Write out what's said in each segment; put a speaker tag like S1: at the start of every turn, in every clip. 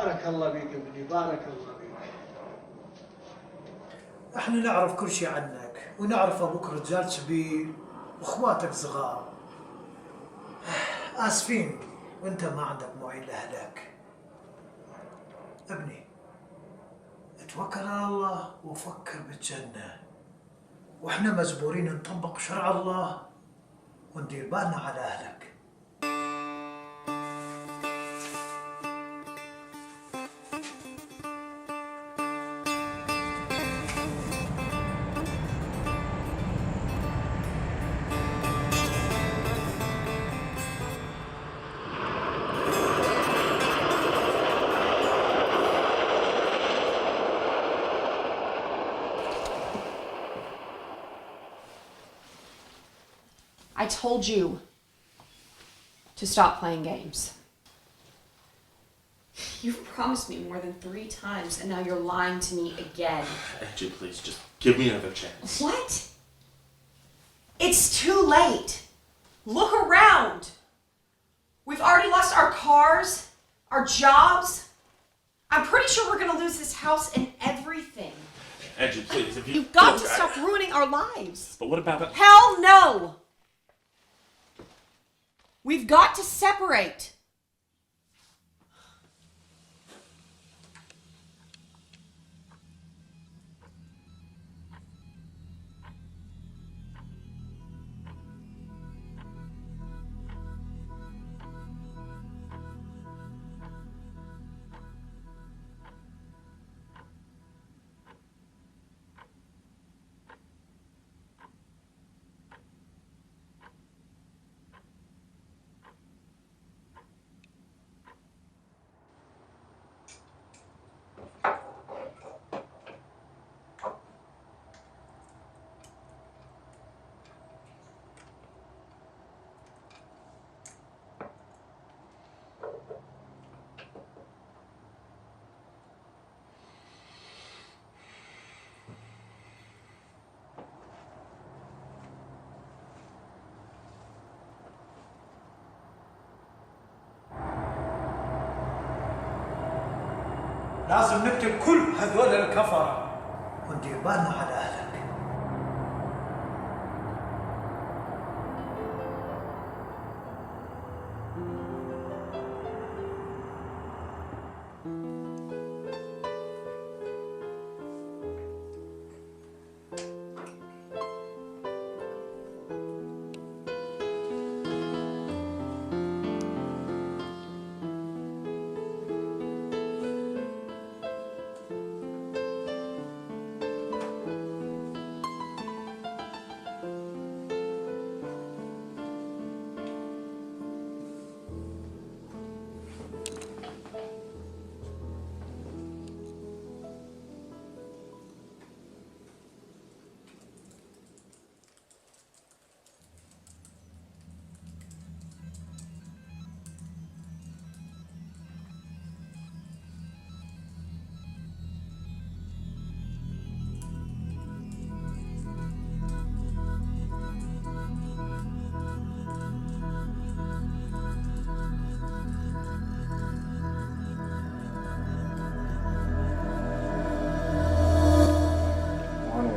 S1: بارك الله بيك ابني، بارك الله بيك.
S2: احنا نعرف كل شيء عنك، ونعرف ابوك رجال شبيل واخواتك صغار. اسفين وانت ما عندك معين لاهلك. ابني اتوكل على الله وفكر بالجنة، واحنا مجبورين نطبق شرع الله وندير بالنا على اهلك.
S3: I told you to stop playing games. You've promised me more than 3 times, and now you're lying to me again.
S4: Angie, please, just give me another chance.
S3: What? It's too late. Look around. We've already lost our cars, our jobs. I'm pretty sure we're gonna lose this house and everything.
S4: Angie, please, if you...
S3: You've got to stop ruining our lives.
S4: But what about that?
S3: Hell no! We've got to separate.
S2: لازم نقتل كل هذول الكفرة وندير بالنا على أهلك.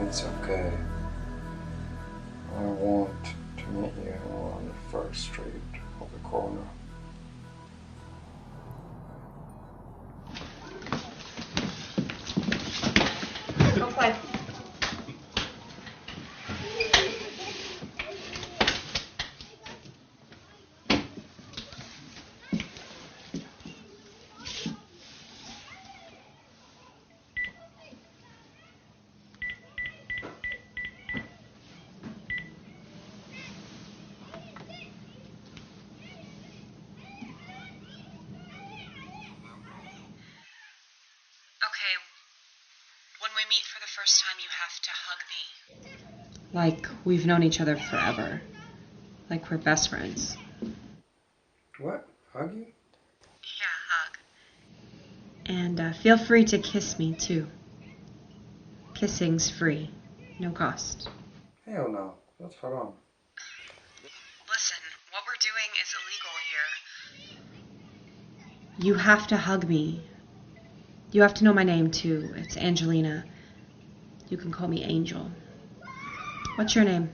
S5: It's okay. I want to meet you on the first street of the corner.
S3: Go play.
S6: Okay, when we meet for the first time, you have to hug me.
S7: Like we've known each other forever. Like we're best friends.
S5: What? Hug you?
S6: Yeah, hug.
S7: And feel free to kiss me too. Kissing's free. No cost.
S5: Hell no. That's haram.
S6: Listen, what we're doing is illegal here.
S7: You have to hug me. You have to know my name too. It's Angelina. You can call me Angel. What's your name?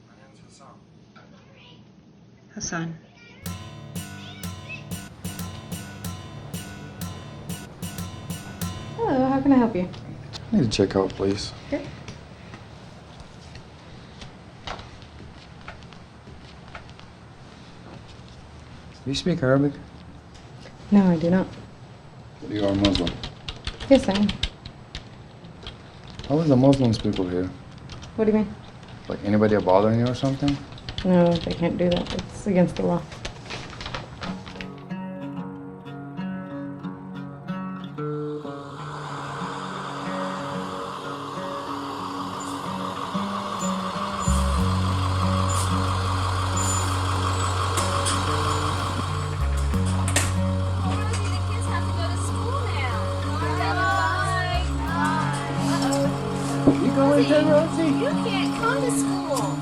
S5: My name's Hassan.
S7: Hassan.
S8: Hello, how can I help you?
S5: I need to check out, please.
S8: Okay.
S5: Do you speak Arabic?
S8: No, I do not.
S5: You are Muslim.
S8: Yes, I am.
S5: How is the Muslims people here?
S8: What do you mean?
S5: Like anybody bothering you or something?
S8: No, they can't do that. It's against the law.
S9: You can't come to school.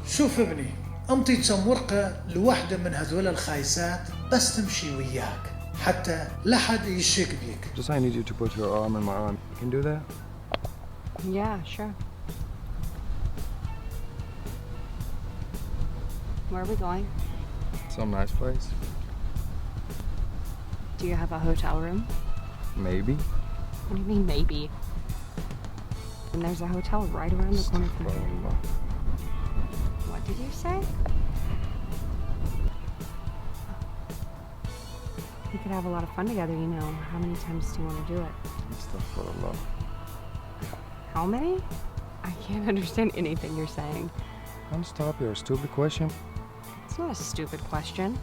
S2: شوف ابني، أمضي كم ورقة لوحدة من هذول الخايسات بس تمشي وياك حتى لا حد يشك بيك.
S5: Just I need you to put your arm in my arm. You can do that?
S7: Yeah, sure. Where are we going?
S5: Some nice place.
S7: Do you have a hotel room?
S5: Maybe.
S7: What do you mean, maybe? And there's a hotel right around the corner from here. What did you say? We could have a lot of fun together, you know. How many times do you want to do it?
S5: Astaghfirullah.
S7: How many? I can't understand anything you're saying.
S5: Don't stop your stupid question.
S7: It's not a stupid question.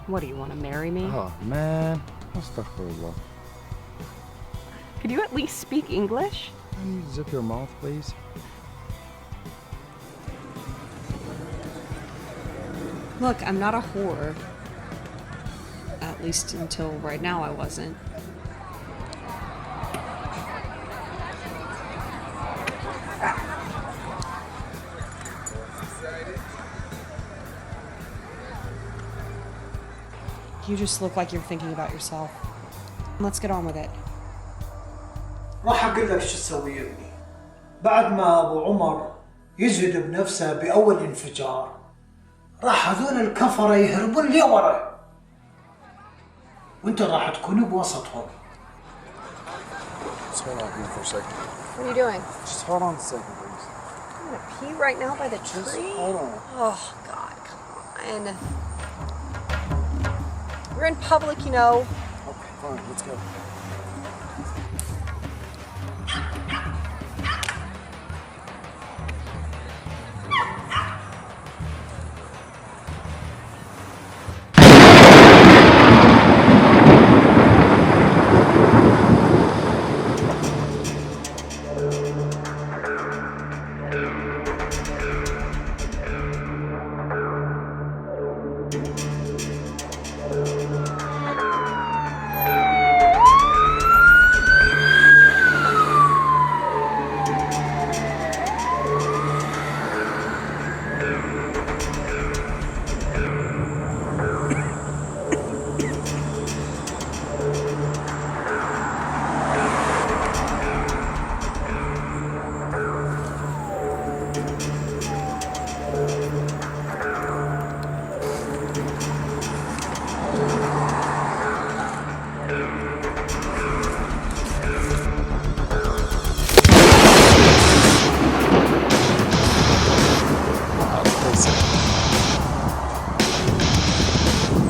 S7: What, do you want to marry me?
S5: Oh man. Astaghfirullah.
S7: Could you at least speak English?
S5: Can you zip your mouth, please?
S7: Look, I'm not a whore. At least until right now I wasn't. You just look like you're thinking about yourself. Let's get on with it.
S2: راح أقول لك شو تسوي يا ابني. بعد ما أبو عمر يجهد بنفسه بأول انفجار، راح هذول الكفرة يهربون لي ورا، وأنت راح تكون بوسطهم.
S5: Just hold on here for a second.
S8: What are you doing?
S5: Just hold on a second, please.
S8: I'm gonna pee right now by the tree?
S5: Just hold on.
S8: Oh, God, come on. We're in public, you know.
S5: Okay, fine, let's go.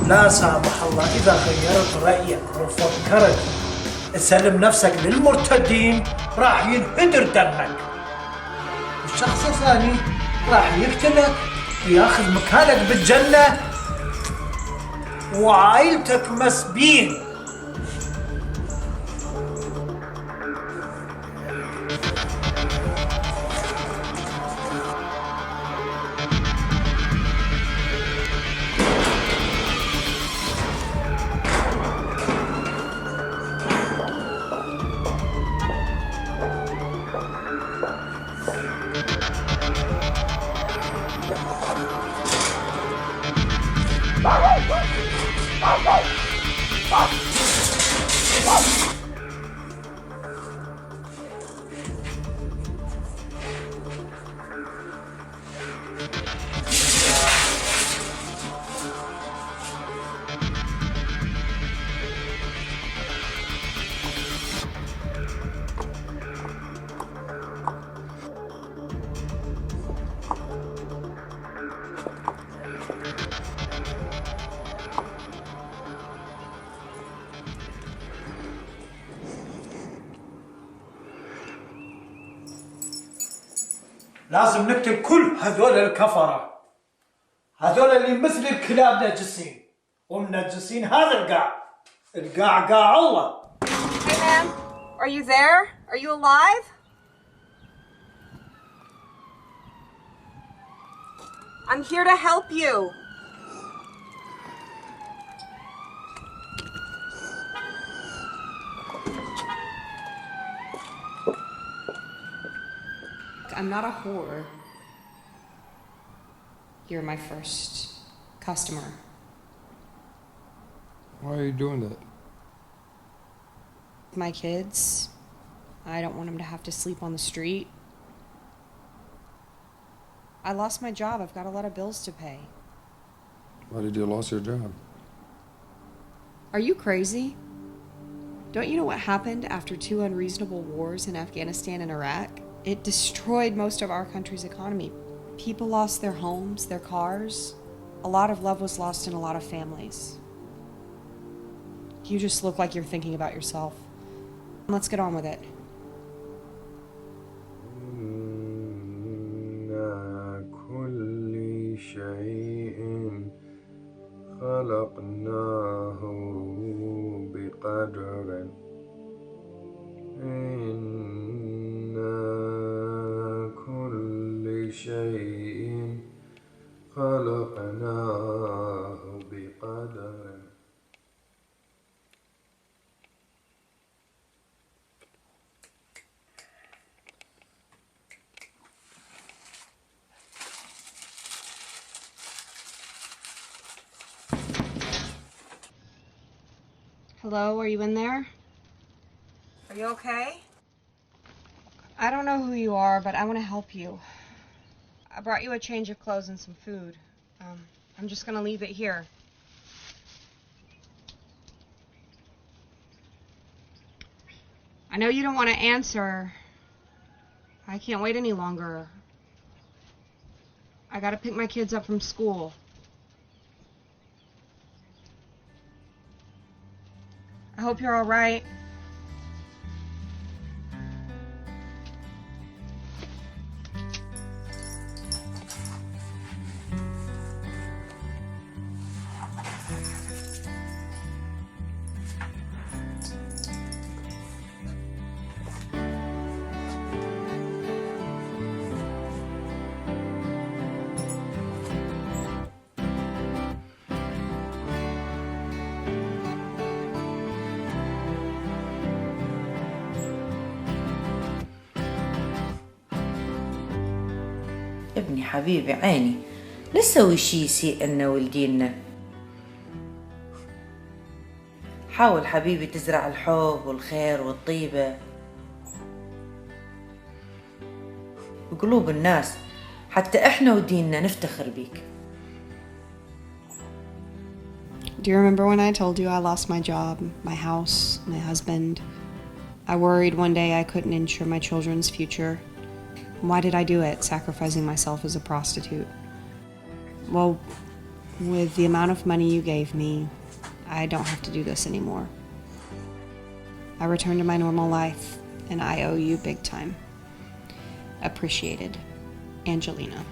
S2: لا سامح الله إذا غيرت رأيك وفكرت تسلم نفسك للمرتدين راح ينهدر دمك، والشخص الثاني راح يقتلك وياخذ مكانك بالجنة وعائلتك مسبين. لازم نقتل كل هذول الكفرة، هذول اللي مثل الكلاب نجسين، ومنجسين هذا القاع. القاع قاع الله.
S8: Hey, ma'am. Are you there? Are you alive? I'm here to help you.
S7: I'm not a whore. You're my first customer.
S5: Why are you doing that?
S7: My kids, I don't want them to have to sleep on the street. I lost my job. I've got a lot of bills to pay.
S5: Why did you lose your job?
S7: Are you crazy? Don't you know what happened after 2 unreasonable wars in Afghanistan and Iraq? It destroyed most of our country's economy. People lost their homes, their cars. A lot of love was lost in a lot of families. You just look like you're thinking about yourself. Let's get on with it.
S5: كل شيء خلقناه بقدر كل شيء خلقناه بقدر.
S7: Hello, are you in there?
S8: Are you okay?
S7: I don't know who you are, but I want to help you. I brought you a change of clothes and some food. I'm just gonna leave it here. I know you don't want to answer. I can't wait any longer. I gotta pick my kids up from school. I hope you're all right.
S10: ابني حبيبي عيني، لا تسوي شي يسيء لنا ولدينا. حاول حبيبي تزرع الحب والخير والطيبة بقلوب الناس، حتى احنا وديننا نفتخر بيك.
S7: Do you remember when I told you I lost my job, my house, my husband? I worried one day I couldn't ensure my children's future. Why did I do it, sacrificing myself as a prostitute? Well, with the amount of money you gave me, I don't have to do this anymore. I returned to my normal life, and I owe you big time. Appreciated, Angelina.